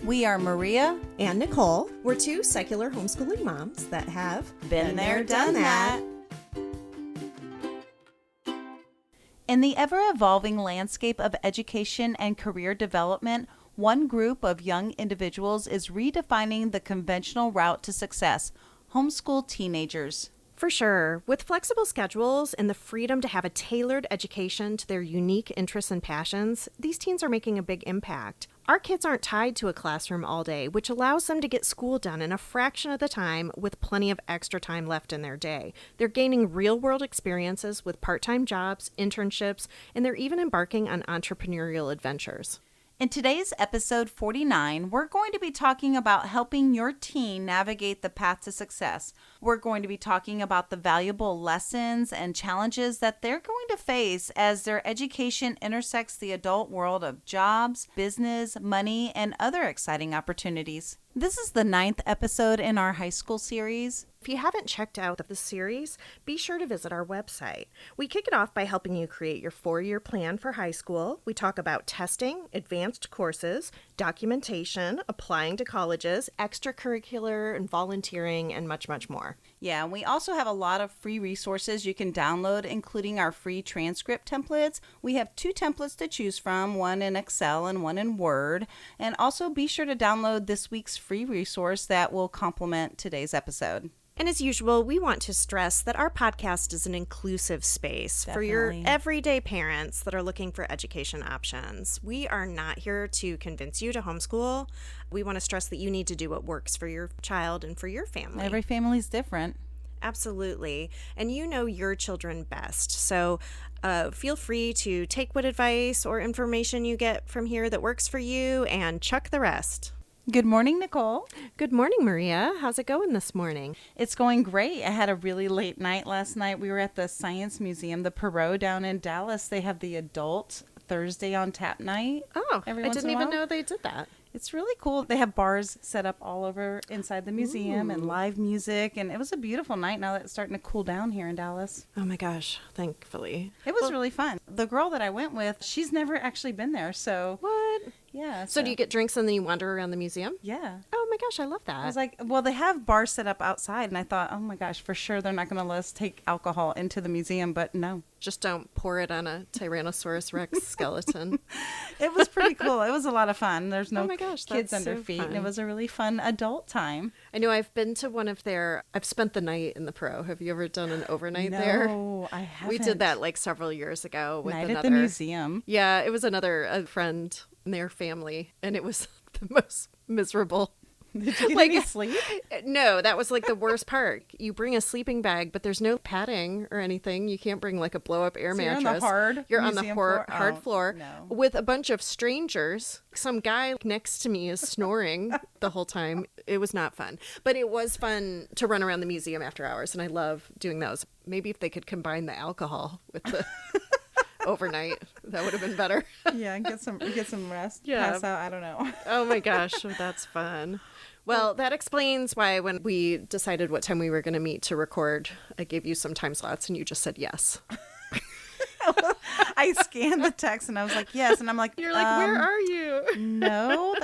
We are Maria and Nicole. We're two secular homeschooling moms that have been there, done that. In the ever-evolving landscape of education and career development, one group of young individuals is redefining the conventional route to success: homeschool teenagers. For sure. With flexible schedules and the freedom to have a tailored education to their unique interests and passions, these teens are making a big impact. Our kids aren't tied to a classroom all day, which allows them to get school done in a fraction of the time with plenty of extra time left in their day. They're gaining real-world experiences with part-time jobs, internships, and they're even embarking on entrepreneurial adventures. In today's episode 49, we're going to be talking about helping your teen navigate the path to success. We're going to be talking about the valuable lessons and challenges that they're going to face as their education intersects the adult world of jobs, business, money, and other exciting opportunities. This is the 9th episode in our high school series. If you haven't checked out the series, be sure to visit our website. We kick it off by helping you create your 4-year plan for high school. We talk about testing, advanced courses, documentation, applying to colleges, extracurricular and volunteering, and much, much more. Yeah, and we also have a lot of free resources you can download, including our free transcript templates. We have 2 templates to choose from, one in Excel and one in Word. And also be sure to download this week's free resource that will complement today's episode. And as usual, we want to stress that our podcast is an inclusive space for your everyday parents that are looking for education options. We are not here to convince you to homeschool. We want to stress that you need to do what works for your child and for your family. Every family's different. Absolutely. And you know your children best. So feel free to take what advice or information you get from here that works for you and chuck the rest. Good morning, Nicole. Good morning, Maria. How's it going this morning? It's going great. I had a really late night last night. We were at the Science Museum, the Perot down in Dallas. They have the adult Thursday on tap night. Oh, I didn't even know they did that. It's really cool. They have bars set up all over inside the museum and live music. And it was a beautiful night now that it's starting to cool down here in Dallas. Oh my gosh, thankfully. It was really fun. The girl that I went with, she's never actually been there. So what? Yeah. So do you get drinks and then you wander around the museum? Yeah. Oh my gosh, I love that. I was like, well, they have bars set up outside. And I thought, oh my gosh, for sure they're not going to let us take alcohol into the museum. But no. Just don't pour it on a Tyrannosaurus Rex skeleton. It was pretty cool. It was a lot of fun. There's no kids under so feet. Fun. And it was a really fun adult time. I know I've been to one of I've spent the night in the Pro. Have you ever done an overnight there? No, I haven't. We did that like several years ago with Night another. at the museum. Yeah, it was a friend and their family. And it was the most miserable. Did you get any sleep? No, that was like the worst part. You bring a sleeping bag, but there's no padding or anything. You can't bring like a blow-up air mattress. You're on the hard floor with a bunch of strangers. Some guy next to me is snoring the whole time. It was not fun, but it was fun to run around the museum after hours, and I love doing those. Maybe if they could combine the alcohol with the overnight, that would have been better. Yeah, and get some rest. Yeah. Pass out. I don't know. Oh my gosh, that's fun. Well, that explains why when we decided what time we were going to meet to record, I gave you some time slots and you just said yes. I scanned the text and I was like, yes. And I'm like, you're like, where are you? No,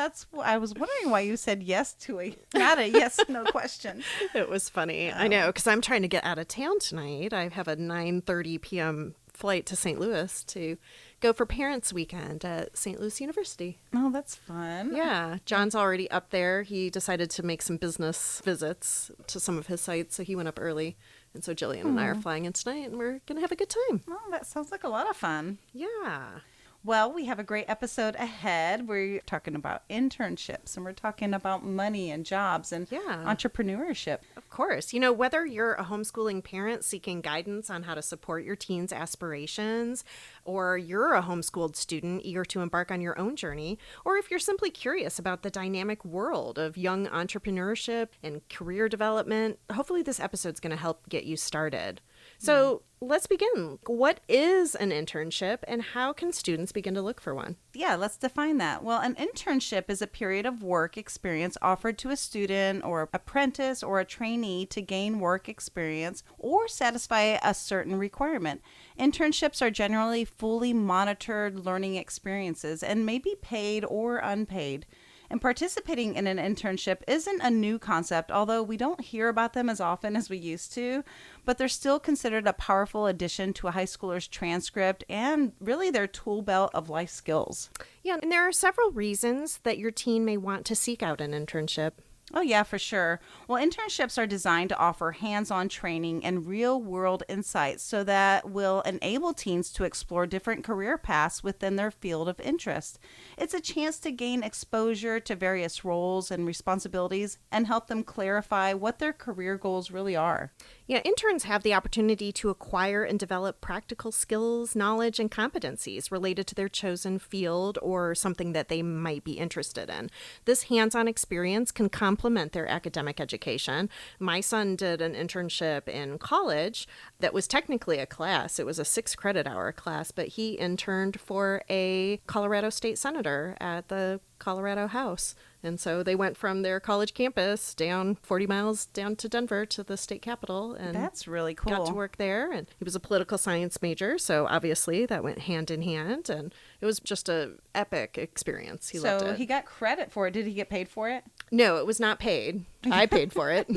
I was wondering why you said yes to not a yes, no question. It was funny. I know, because I'm trying to get out of town tonight. I have a 9:30 p.m. flight to St. Louis to go for Parents Weekend at St. Louis University. Oh, that's fun. Yeah. John's already up there. He decided to make some business visits to some of his sites, so he went up early. And so Jillian and I are flying in tonight, and we're going to have a good time. Oh, that sounds like a lot of fun. Yeah. Well, we have a great episode ahead. We're talking about internships, and we're talking about money and jobs and entrepreneurship. Of course. You know, whether you're a homeschooling parent seeking guidance on how to support your teen's aspirations, or you're a homeschooled student eager to embark on your own journey, or if you're simply curious about the dynamic world of young entrepreneurship and career development, hopefully this episode's going to help get you started. So let's begin. What is an internship and how can students begin to look for one? Yeah, let's define that. Well, an internship is a period of work experience offered to a student or apprentice or a trainee to gain work experience or satisfy a certain requirement. Internships are generally fully monitored learning experiences and may be paid or unpaid. And participating in an internship isn't a new concept, although we don't hear about them as often as we used to, but they're still considered a powerful addition to a high schooler's transcript and really their tool belt of life skills. Yeah, and there are several reasons that your teen may want to seek out an internship. Oh, yeah, for sure. Well, internships are designed to offer hands-on training and real-world insights so that will enable teens to explore different career paths within their field of interest. It's a chance to gain exposure to various roles and responsibilities and help them clarify what their career goals really are. Yeah, interns have the opportunity to acquire and develop practical skills, knowledge, and competencies related to their chosen field or something that they might be interested in. This hands-on experience can complement their academic education. My son did an internship in college that was technically a class. It was a 6-credit-hour class, but he interned for a Colorado state senator at the Colorado House. And so they went from their college campus down 40 miles down to Denver to the state capitol. And that's really cool. Got to work there. And he was a political science major. So obviously that went hand in hand. And it was just a epic experience. He loved it. So he got credit for it. Did he get paid for it? No, it was not paid. I paid for it.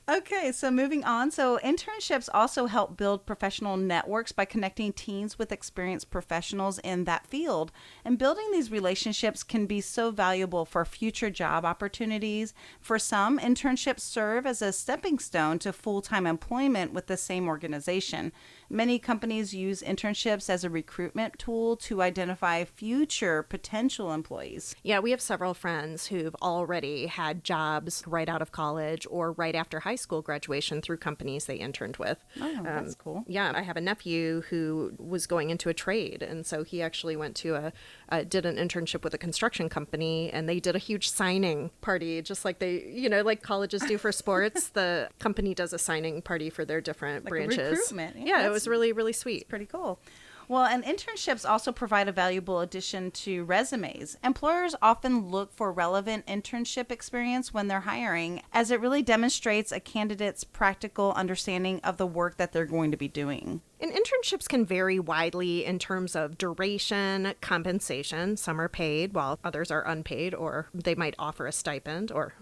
Okay, so moving on. So internships also help build professional networks by connecting teens with experienced professionals in that field. And building these relationships can be so valuable for future job opportunities. For some, internships serve as a stepping stone to full-time employment with the same organization. Many companies use internships as a recruitment tool to identify future potential employees. Yeah, we have several friends who've already had jobs right out of college or right after high school graduation through companies they interned with. Oh, that's cool. Yeah, I have a nephew who was going into a trade, and so he actually went to did an internship with a construction company, and they did a huge signing party, just like like colleges do for sports. The company does a signing party for their different branches. Recruitment. Yeah, it was really, really sweet. Pretty cool. Well, and internships also provide a valuable addition to resumes. Employers often look for relevant internship experience when they're hiring, as it really demonstrates a candidate's practical understanding of the work that they're going to be doing. And internships can vary widely in terms of duration, compensation. Some are paid while others are unpaid, or they might offer a stipend, or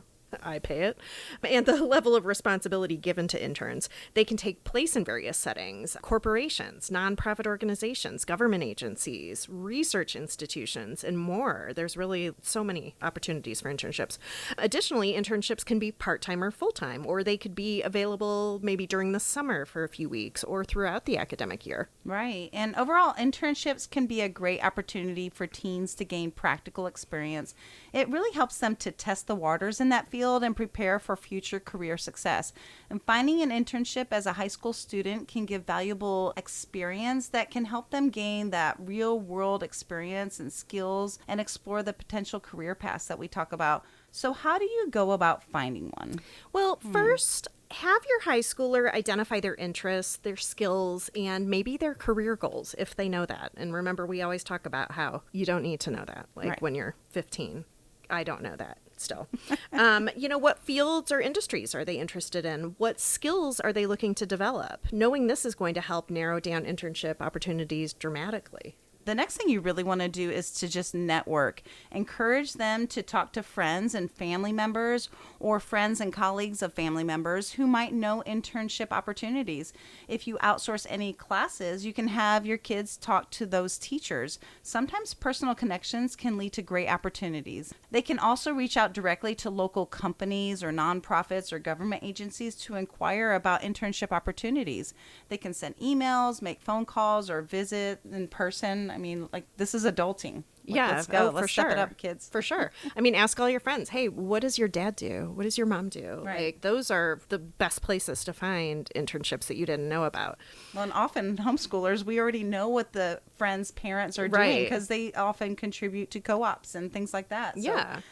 I pay it, and the level of responsibility given to interns. They can take place in various settings: corporations, nonprofit organizations, government agencies, research institutions, and more. There's really so many opportunities for internships. Additionally, internships can be part-time or full-time, or they could be available maybe during the summer for a few weeks or throughout the academic year. Right. And overall, internships can be a great opportunity for teens to gain practical experience. It really helps them to test the waters in that field and prepare for future career success. And finding an internship as a high school student can give valuable experience that can help them gain that real world experience and skills and explore the potential career paths that we talk about. So how do you go about finding one? Well, first, have your high schooler identify their interests, their skills, and maybe their career goals if they know that. And remember, we always talk about how you don't need to know that, like when you're 15. I don't know that still. What fields or industries are they interested in? What skills are they looking to develop? Knowing this is going to help narrow down internship opportunities dramatically. The next thing you really want to do is to just network. Encourage them to talk to friends and family members or friends and colleagues of family members who might know internship opportunities. If you outsource any classes, you can have your kids talk to those teachers. Sometimes personal connections can lead to great opportunities. They can also reach out directly to local companies or nonprofits or government agencies to inquire about internship opportunities. They can send emails, make phone calls, or visit in person. I mean, this is adulting. Let's go. Let's step it up, kids. For sure. I mean, ask all your friends, hey, what does your dad do? What does your mom do? Right. Those are the best places to find internships that you didn't know about. Well, and often homeschoolers, we already know what the friends' parents are doing because they often contribute to co-ops and things like that. So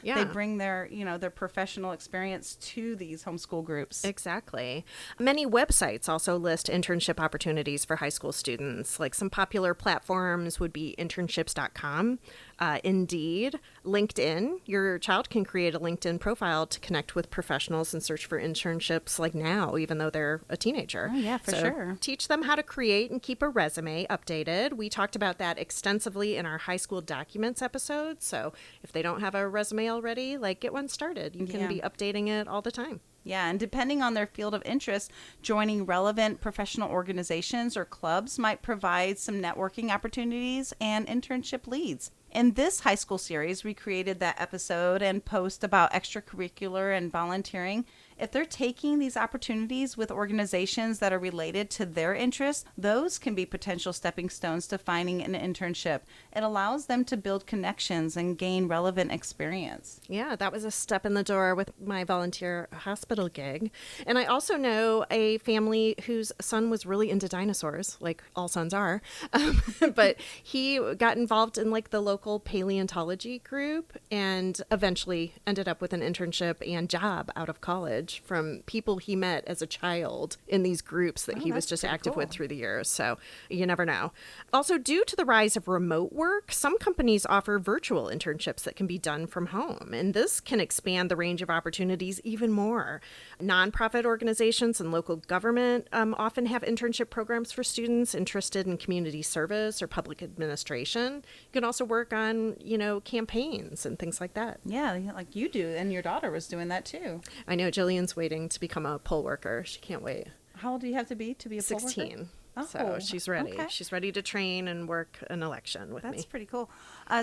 yeah. they bring their professional experience to these homeschool groups. Exactly. Many websites also list internship opportunities for high school students. Like some popular platforms would be internships.com. Indeed, LinkedIn. Your child can create a LinkedIn profile to connect with professionals and search for internships like now, even though they're a teenager. Oh, yeah, for sure. Teach them how to create and keep a resume updated. We talked about that extensively in our high school documents episode. So if they don't have a resume already, like get one started. You can be updating it all the time. Yeah, and depending on their field of interest, joining relevant professional organizations or clubs might provide some networking opportunities and internship leads. In this high school series, we created that episode and post about extracurricular and volunteering. If they're taking these opportunities with organizations that are related to their interests, those can be potential stepping stones to finding an internship. It allows them to build connections and gain relevant experience. Yeah, that was a step in the door with my volunteer hospital gig. And I also know a family whose son was really into dinosaurs, like all sons are. But he got involved in like the local paleontology group and eventually ended up with an internship and job out of college from people he met as a child in these groups that he was just active with through the years. So you never know. Also, due to the rise of remote work, some companies offer virtual internships that can be done from home. And this can expand the range of opportunities even more. Nonprofit organizations and local government often have internship programs for students interested in community service or public administration. You can also work on, campaigns and things like that. Yeah, like you do, and your daughter was doing that too. I know Jillian's waiting to become a poll worker. She can't wait. How old do you have to be a poll worker? 16. Oh, so she's ready. Okay. She's ready to train and work an election with me. That's pretty cool.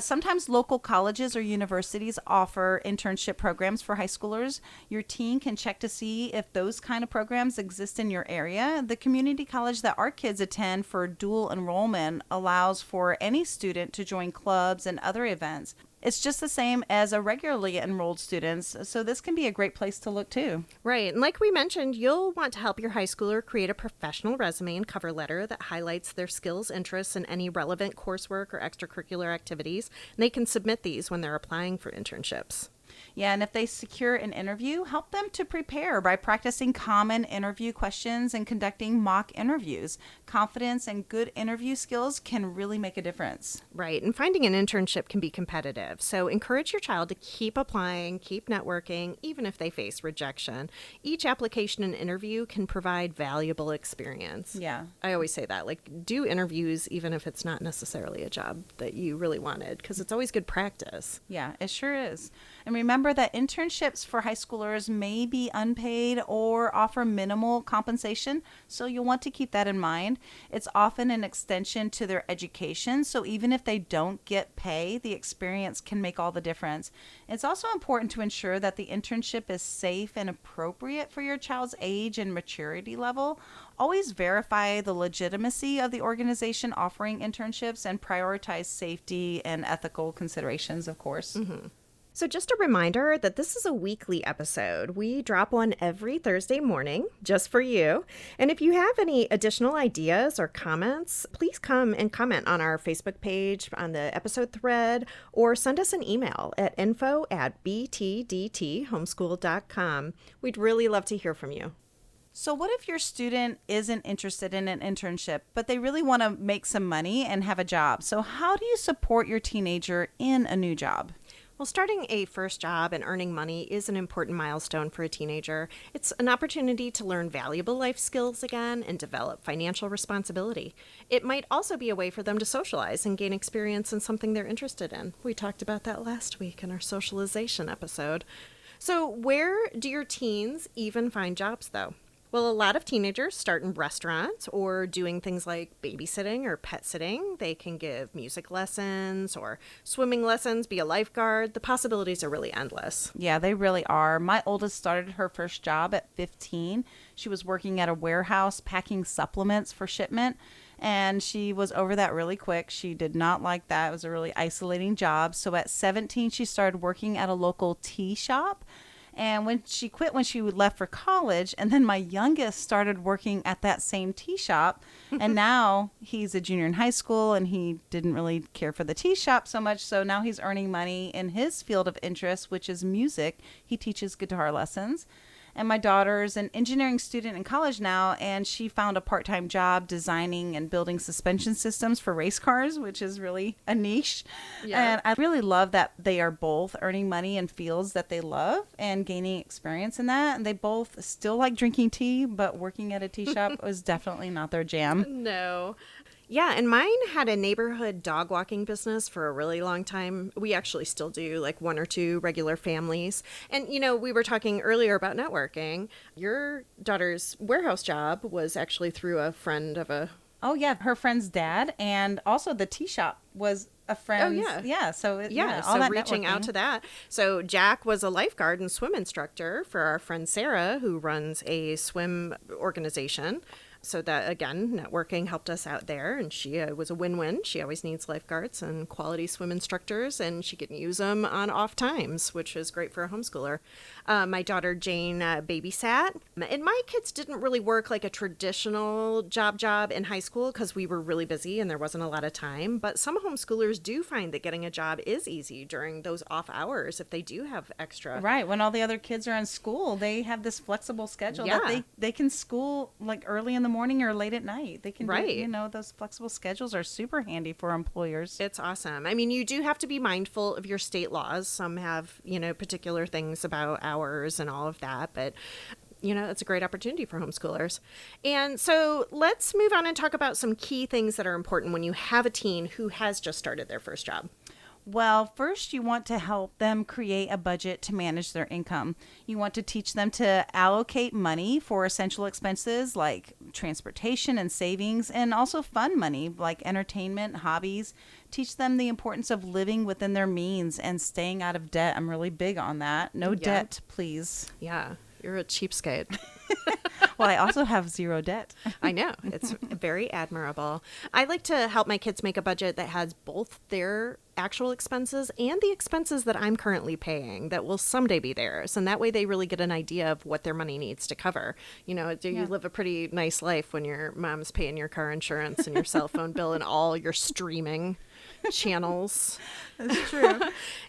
Sometimes local colleges or universities offer internship programs for high schoolers. Your teen can check to see if those kind of programs exist in your area. The community college that our kids attend for dual enrollment allows for any student to join clubs and other events. It's just the same as a regularly enrolled students, so this can be a great place to look too. Right. And like we mentioned, you'll want to help your high schooler create a professional resume and cover letter that highlights their skills, interests, and any relevant coursework or extracurricular activities. And they can submit these when they're applying for internships. Yeah, and if they secure an interview, help them to prepare by practicing common interview questions and conducting mock interviews. Confidence and good interview skills can really make a difference. Right, and finding an internship can be competitive, so encourage your child to keep applying, keep networking, even if they face rejection. Each application and interview can provide valuable experience. Yeah. I always say that, like, do interviews even if it's not necessarily a job that you really wanted, because it's always good practice. Yeah, it sure is. And remember that internships for high schoolers may be unpaid or offer minimal compensation, so you'll want to keep that in mind. It's often an extension to their education, so even if they don't get pay, the experience can make all the difference. It's also important to ensure that the internship is safe and appropriate for your child's age and maturity level. Always verify the legitimacy of the organization offering internships and prioritize safety and ethical considerations, of course. Mm-hmm. So just a reminder that this is a weekly episode. We drop one every Thursday morning just for you. And if you have any additional ideas or comments, please come and comment on our Facebook page, on the episode thread, or send us an email at info@btdthomeschool.com. We'd really love to hear from you. So what if your student isn't interested in an internship, but they really want to make some money and have a job? So how do you support your teenager in a new job? Well, starting a first job and earning money is an important milestone for a teenager. It's an opportunity to learn valuable life skills again and develop financial responsibility. It might also be a way for them to socialize and gain experience in something they're interested in. We talked about that last week in our socialization episode. So where do your teens even find jobs, though? Well, a lot of teenagers start in restaurants or doing things like babysitting or pet sitting. They can give music lessons or swimming lessons, be a lifeguard. The possibilities are really endless. Yeah, they really are. My oldest started her first job at 15. She was working at a warehouse packing supplements for shipment, and she was over that really quick. She did not like that. It was a really isolating job. So at 17, she started working at a local tea shop. And when she quit, when she left for college, and then my youngest started working at that same tea shop, and now he's a junior in high school, and he didn't really care for the tea shop so much, so now he's earning money in his field of interest, which is music. He teaches guitar lessons. And my daughter's an engineering student in college now, and she found a part-time job designing and building suspension systems for race cars, which is really a niche. Yeah. And I really love that they are both earning money in fields that they love and gaining experience in that. And they both still like drinking tea, but working at a tea shop was definitely not their jam. No. Yeah, and mine had a neighborhood dog walking business for a really long time. We actually still do like one or two regular families. And, we were talking earlier about networking. Your daughter's warehouse job was actually through a friend of a... Oh, yeah. Her friend's dad. And also the tea shop was a friend's. Oh, yeah. Yeah. So, all so that reaching out networking. to that. So Jack was a lifeguard and swim instructor for our friend Sarah, who runs a swim organization. So that, again, networking helped us out there, and she was a win-win. She always needs lifeguards and quality swim instructors, and she can use them on off times, which is great for a homeschooler. My daughter Jane babysat, and my kids didn't really work like a traditional job in high school because we were really busy and there wasn't a lot of time. But some homeschoolers do find that getting a job is easy during those off hours if they do have extra. Right. When all the other kids are in school, they have this flexible schedule that they can school like early in the morning or late at night. They can do, those flexible schedules are super handy for employers. It's awesome. I mean, you do have to be mindful of your state laws. Some have, particular things about hours and all of that, but it's a great opportunity for homeschoolers. And so let's move on and talk about some key things that are important when you have a teen who has just started their first job. Well, first, you want to help them create a budget to manage their income. You want to teach them to allocate money for essential expenses like transportation and savings, and also fun money like entertainment, hobbies. Teach them the importance of living within their means and staying out of debt. I'm really big on that. No debt, please. Yeah, you're a cheapskate. Well, I also have zero debt. I know. It's very admirable. I like to help my kids make a budget that has both their actual expenses and the expenses that I'm currently paying that will someday be theirs. And that way they really get an idea of what their money needs to cover. You live a pretty nice life when your mom's paying your car insurance and your cell phone bill and all your streaming channels. That's true.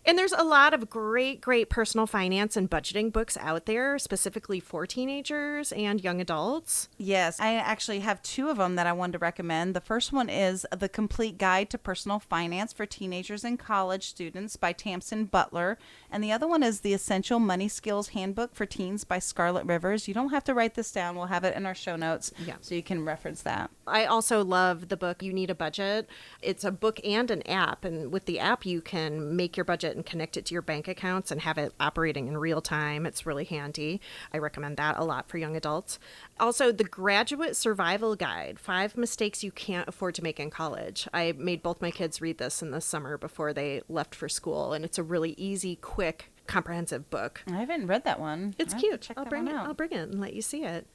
And there's a lot of great personal finance and budgeting books out there, specifically for teenagers and young adults. Yes, I actually have two of them that I wanted to recommend. The first one is The Complete Guide to Personal Finance for Teenagers and College Students by Tamsin Butler. And the other one is The Essential Money Skills Handbook for Teens by Scarlett Rivers. You don't have to write this down. We'll have it in our show notes so you can reference that. I also love the book You Need a Budget. It's a book and an app. And with the app, you can make your budget and connect it to your bank accounts and have it operating in real time. It's really handy. I recommend that a lot for young adults. Also, the Graduate Survival Guide, 5 Mistakes You Can't Afford to Make in College. I made both my kids read this in the summer before they left for school. And it's a really easy, quick, comprehensive book. I haven't read that one. It's cute. I'll bring it and let you see it.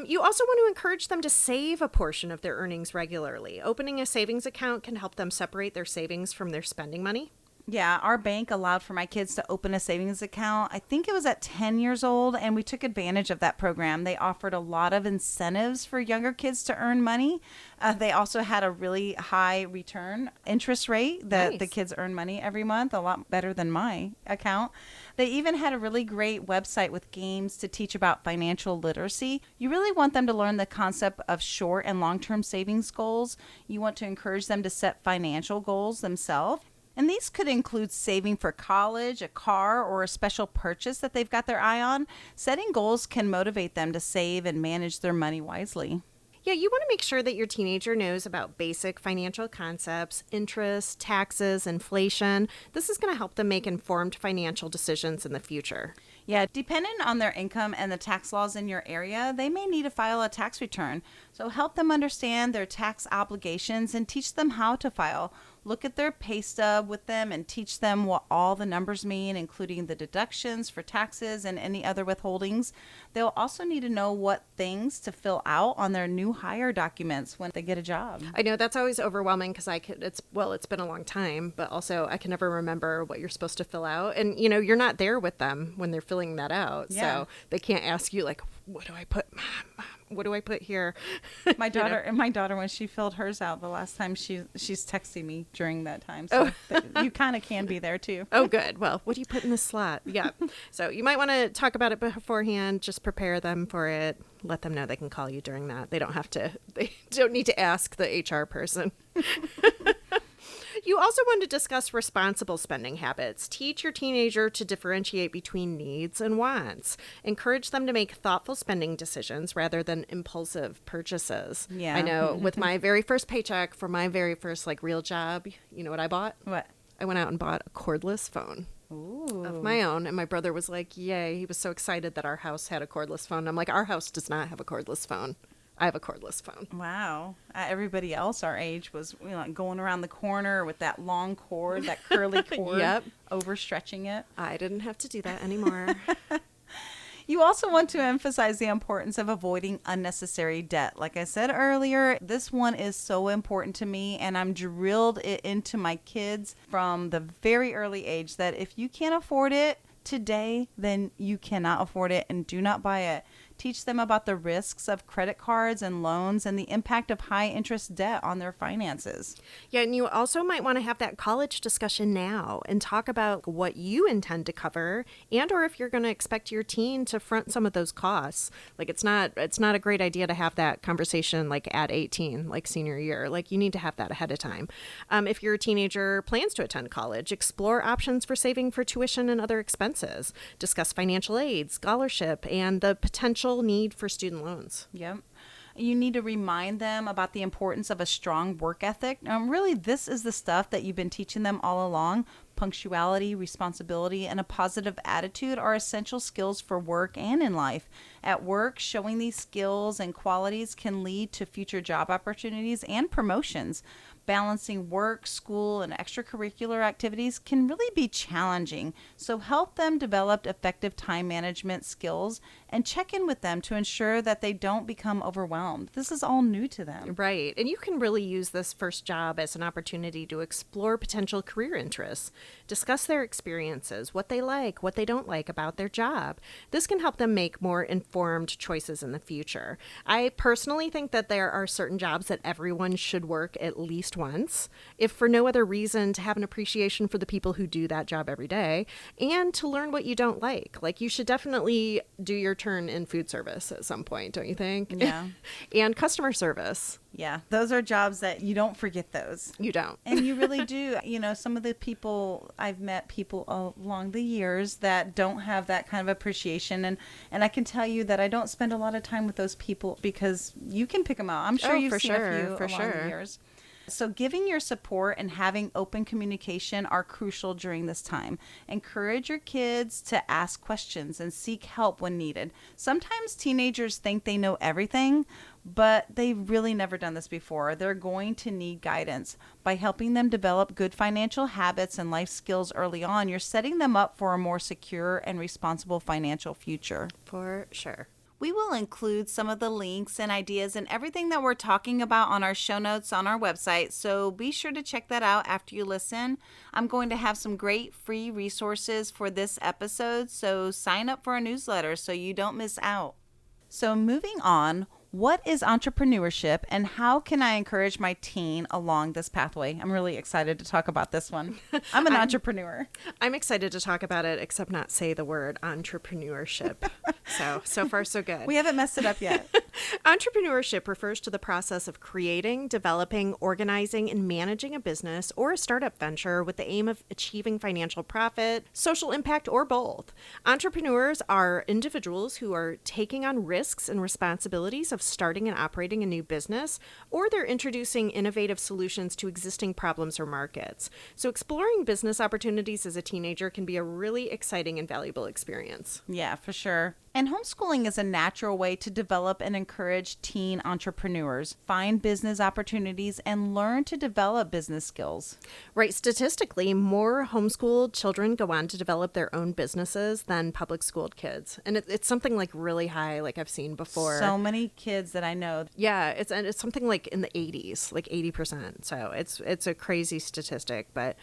You also want to encourage them to save a portion of their earnings regularly. Opening a savings account can help them separate their savings from their spending money. Yeah, our bank allowed for my kids to open a savings account. I think it was at 10 years old, and we took advantage of that program. They offered a lot of incentives for younger kids to earn money. They also had a really high return interest rate that the kids earn money every month, a lot better than my account. They even had a really great website with games to teach about financial literacy. You really want them to learn the concept of short and long-term savings goals. You want to encourage them to set financial goals themselves. And these could include saving for college, a car, or a special purchase that they've got their eye on. Setting goals can motivate them to save and manage their money wisely. Yeah, you want to make sure that your teenager knows about basic financial concepts, interest, taxes, inflation. This is going to help them make informed financial decisions in the future. Yeah, depending on their income and the tax laws in your area, they may need to file a tax return. So help them understand their tax obligations and teach them how to file. Look at their pay stub with them and teach them what all the numbers mean, including the deductions for taxes and any other withholdings. They'll also need to know what things to fill out on their new hire documents when they get a job. I know that's always overwhelming because it's been a long time, but also I can never remember what you're supposed to fill out. And, you're not there with them when they're filling that out. Yeah. So they can't ask you like, what do I put? what do I put here? My daughter, when she filled hers out the last time, she's texting me during that time. So you kind of can be there too. Oh, good. Well, what do you put in this slot? Yeah. So you might want to talk about it beforehand. Just prepare them for it. Let them know they can call you during that. They don't need to ask the HR person. You also want to discuss responsible spending habits. Teach your teenager to differentiate between needs and wants. Encourage them to make thoughtful spending decisions rather than impulsive purchases. Yeah. I know with my very first paycheck for my very first real job, you know what I bought? What? I went out and bought a cordless phone. Ooh. Of my own. And my brother was like, yay. He was so excited that our house had a cordless phone. I'm like, our house does not have a cordless phone. I have a cordless phone. Wow. Everybody else our age was going around the corner with that long cord, that curly cord, Yep. overstretching it. I didn't have to do that anymore. You also want to emphasize the importance of avoiding unnecessary debt. Like I said earlier, this one is so important to me, and I'm drilled it into my kids from the very early age that if you can't afford it today, then you cannot afford it, and do not buy it. Teach them about the risks of credit cards and loans and the impact of high interest debt on their finances. Yeah, and you also might want to have that college discussion now and talk about what you intend to cover, and or if you're going to expect your teen to front some of those costs. It's not a great idea to have that conversation at 18, senior year. You need to have that ahead of time. If your teenager plans to attend college, explore options for saving for tuition and other expenses. Discuss financial aid, scholarship, and the potential need for student loans. Yep. You need to remind them about the importance of a strong work ethic. Really, this is the stuff that you've been teaching them all along. Punctuality, responsibility, and a positive attitude are essential skills for work and in life. At work, showing these skills and qualities can lead to future job opportunities and promotions. Balancing work, school, and extracurricular activities can really be challenging. So help them develop effective time management skills and check in with them to ensure that they don't become overwhelmed. This is all new to them. Right. And you can really use this first job as an opportunity to explore potential career interests, discuss their experiences, what they like, what they don't like about their job. This can help them make more informed choices in the future. I personally think that there are certain jobs that everyone should work at least once, if for no other reason to have an appreciation for the people who do that job every day, and to learn what you don't like. You should definitely do your turn in food service at some point, don't you think? Yeah. And customer service. Yeah, those are jobs that you don't forget those. You don't. And you really do. Some of the people, I've met people along the years that don't have that kind of appreciation. And I can tell you that I don't spend a lot of time with those people because you can pick them out. I'm sure you've seen a few along the years. So giving your support and having open communication are crucial during this time. Encourage your kids to ask questions and seek help when needed. Sometimes teenagers think they know everything, but they've really never done this before. They're going to need guidance. By helping them develop good financial habits and life skills early on, you're setting them up for a more secure and responsible financial future. For sure. We will include some of the links and ideas and everything that we're talking about on our show notes on our website, so be sure to check that out after you listen. I'm going to have some great free resources for this episode, so sign up for our newsletter so you don't miss out. So moving on, what is entrepreneurship and how can I encourage my teen along this pathway? I'm really excited to talk about this one. I'm an entrepreneur. I'm excited to talk about it, except not say the word entrepreneurship. So far, so good. We haven't messed it up yet. Entrepreneurship refers to the process of creating, developing, organizing, and managing a business or a startup venture with the aim of achieving financial profit, social impact, or both. Entrepreneurs are individuals who are taking on risks and responsibilities of starting and operating a new business, or they're introducing innovative solutions to existing problems or markets. So exploring business opportunities as a teenager can be a really exciting and valuable experience. Yeah, for sure. And homeschooling is a natural way to develop and encourage teen entrepreneurs, find business opportunities, and learn to develop business skills. Right. Statistically, more homeschooled children go on to develop their own businesses than public schooled kids. And it's something really high, I've seen before. So many kids that I know. Yeah, it's something in the 80s, 80%. So it's a crazy statistic. But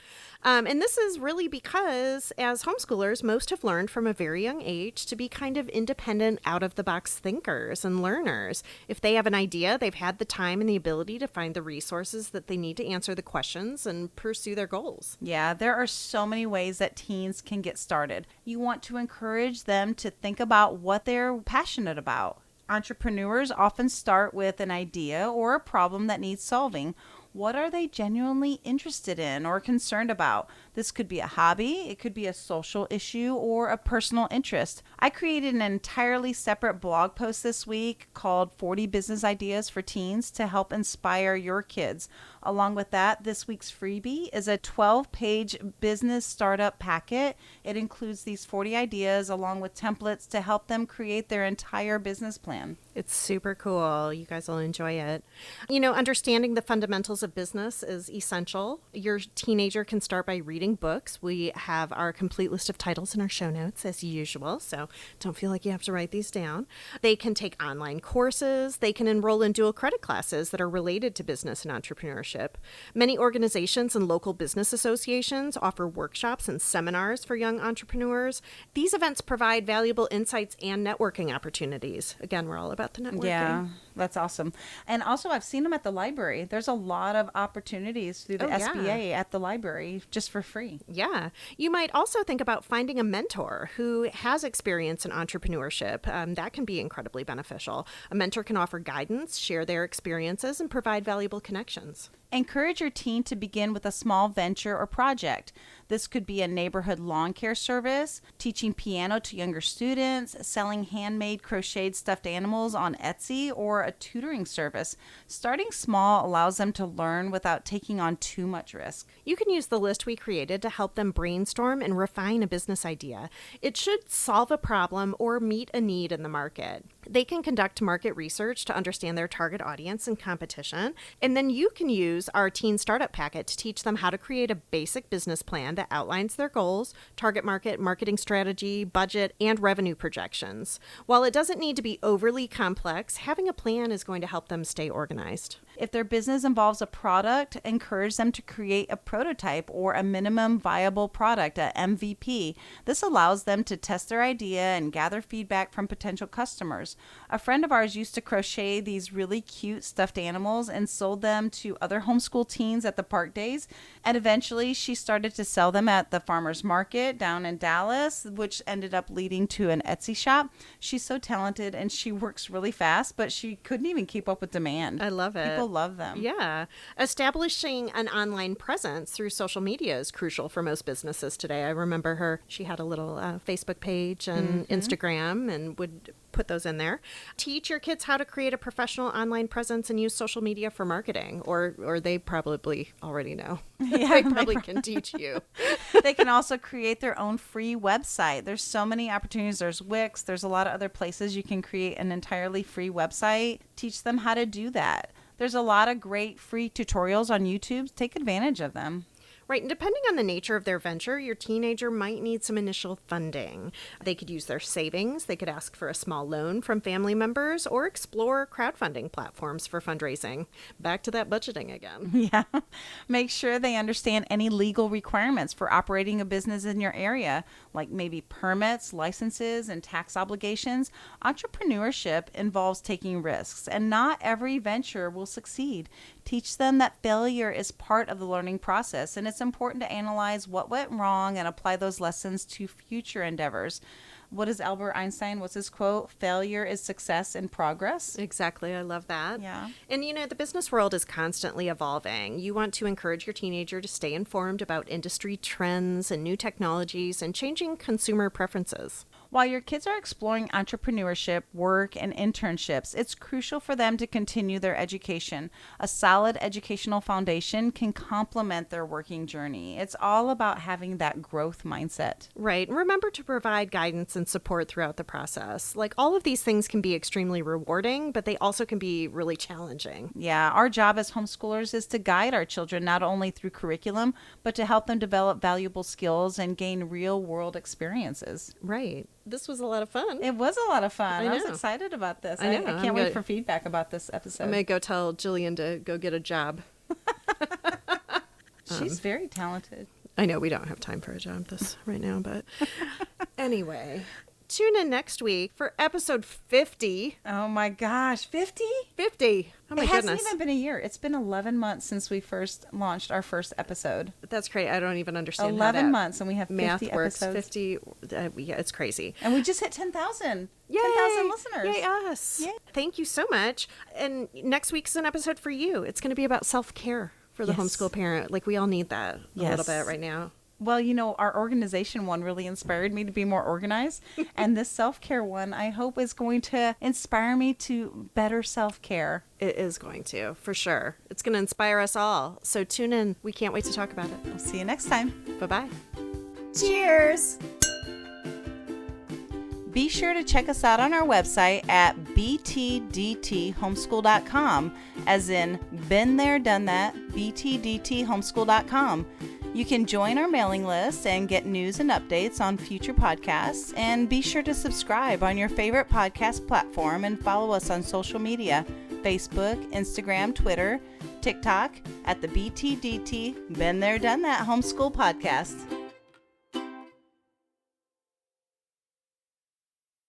and this is really because as homeschoolers, most have learned from a very young age to be kind of independent, out-of-the-box thinkers and learners. If they have an idea, they've had the time and the ability to find the resources that they need to answer the questions and pursue their goals. Yeah, there are so many ways that teens can get started. You want to encourage them to think about what they're passionate about. Entrepreneurs often start with an idea or a problem that needs solving. What are they genuinely interested in or concerned about? This could be a hobby, it could be a social issue, or a personal interest. I created an entirely separate blog post this week called 40 Business Ideas for Teens to help inspire your kids. Along with that, this week's freebie is a 12-page business startup packet. It includes these 40 ideas along with templates to help them create their entire business plan. It's super cool. You guys will enjoy it. Understanding the fundamentals of business is essential. Your teenager can start by reading books. We have our complete list of titles in our show notes as usual, so don't feel like you have to write these down. They can take online courses. They can enroll in dual credit classes that are related to business and entrepreneurship. Many organizations and local business associations offer workshops and seminars for young entrepreneurs. These events provide valuable insights and networking opportunities. Again, we're all about the networking. Yeah, that's awesome. And also, I've seen them at the library. There's a lot of opportunities through the SBA at the library just for free. Yeah. You might also think about finding a mentor who has experience in entrepreneurship. That can be incredibly beneficial. A mentor can offer guidance, share their experiences, and provide valuable connections. Encourage your teen to begin with a small venture or project. This could be a neighborhood lawn care service, teaching piano to younger students, selling handmade crocheted stuffed animals on Etsy, or a tutoring service. Starting small allows them to learn without taking on too much risk. You can use the list we created to help them brainstorm and refine a business idea. It should solve a problem or meet a need in the market. They can conduct market research to understand their target audience and competition, and then you can use our Teen Startup Packet to teach them how to create a basic business plan that outlines their goals, target market, marketing strategy, budget, and revenue projections. While it doesn't need to be overly complex, having a plan is going to help them stay organized. If their business involves a product, encourage them to create a prototype or a minimum viable product, a MVP. This allows them to test their idea and gather feedback from potential customers. A friend of ours used to crochet these really cute stuffed animals and sold them to other homeschool teens at the park days. And eventually she started to sell them at the farmer's market down in Dallas, which ended up leading to an Etsy shop. She's so talented and she works really fast, but she couldn't even keep up with demand. I love it. People love them. Yeah. Establishing an online presence through social media is crucial for most businesses today. I remember she had a little Facebook page and Instagram and would put those in there. Teach your kids how to create a professional online presence and use social media for marketing, or they probably already know. Yeah, they probably can teach you. They can also create their own free website. There's so many opportunities. There's Wix. There's a lot of other places you can create an entirely free website. Teach them how to do that. There's a lot of great free tutorials on YouTube. Take advantage of them. Right, and depending on the nature of their venture, your teenager might need some initial funding. They could use their savings, they could ask for a small loan from family members, or explore crowdfunding platforms for fundraising. Back to that budgeting again. Yeah. Make sure they understand any legal requirements for operating a business in your area, like maybe permits, licenses, and tax obligations. Entrepreneurship involves taking risks, and not every venture will succeed. Teach them that failure is part of the learning process, and it's important to analyze what went wrong and apply those lessons to future endeavors. What is Albert Einstein? What's his quote? Failure is success in progress. Exactly. I love that. Yeah. And the business world is constantly evolving. You want to encourage your teenager to stay informed about industry trends and new technologies and changing consumer preferences. While your kids are exploring entrepreneurship, work, and internships, it's crucial for them to continue their education. A solid educational foundation can complement their working journey. It's all about having that growth mindset. Right. And remember to provide guidance and support throughout the process. Like, all of these things can be extremely rewarding, but they also can be really challenging. Yeah, our job as homeschoolers is to guide our children not only through curriculum, but to help them develop valuable skills and gain real-world experiences. Right. This was a lot of fun. It was a lot of fun. I was know. excited about this. I know. I can't wait for feedback about this episode. I'm going to go tell Jillian to go get a job. She's very talented. I know we don't have time for a job right now, but anyway. tune in next week for episode 50. Oh my gosh, 50? 50. Oh my It goodness. hasn't even been a year. It's been 11 months since we first launched our first episode. That's crazy. I don't even understand 11 how that months, and we have 50 math works. episodes. 50. Yeah, it's crazy. And we just hit 10,000. Yay! 10,000 listeners. Yay us. Yay. Thank you so much. And next week's an episode for you. It's going to be about self-care for the Yes. homeschool parent. Like, we all need that a Yes. little bit right now. Well, our organization one really inspired me to be more organized. And this self-care one, I hope, is going to inspire me to better self-care. It is going to, for sure. It's going to inspire us all. So tune in. We can't wait to talk about it. We'll see you next time. Bye-bye. Cheers! Be sure to check us out on our website at btdthomeschool.com, as in been there, done that, btdthomeschool.com. You can join our mailing list and get news and updates on future podcasts, and be sure to subscribe on your favorite podcast platform and follow us on social media, Facebook, Instagram, Twitter, TikTok at the BTDT Been There Done That Homeschool Podcast.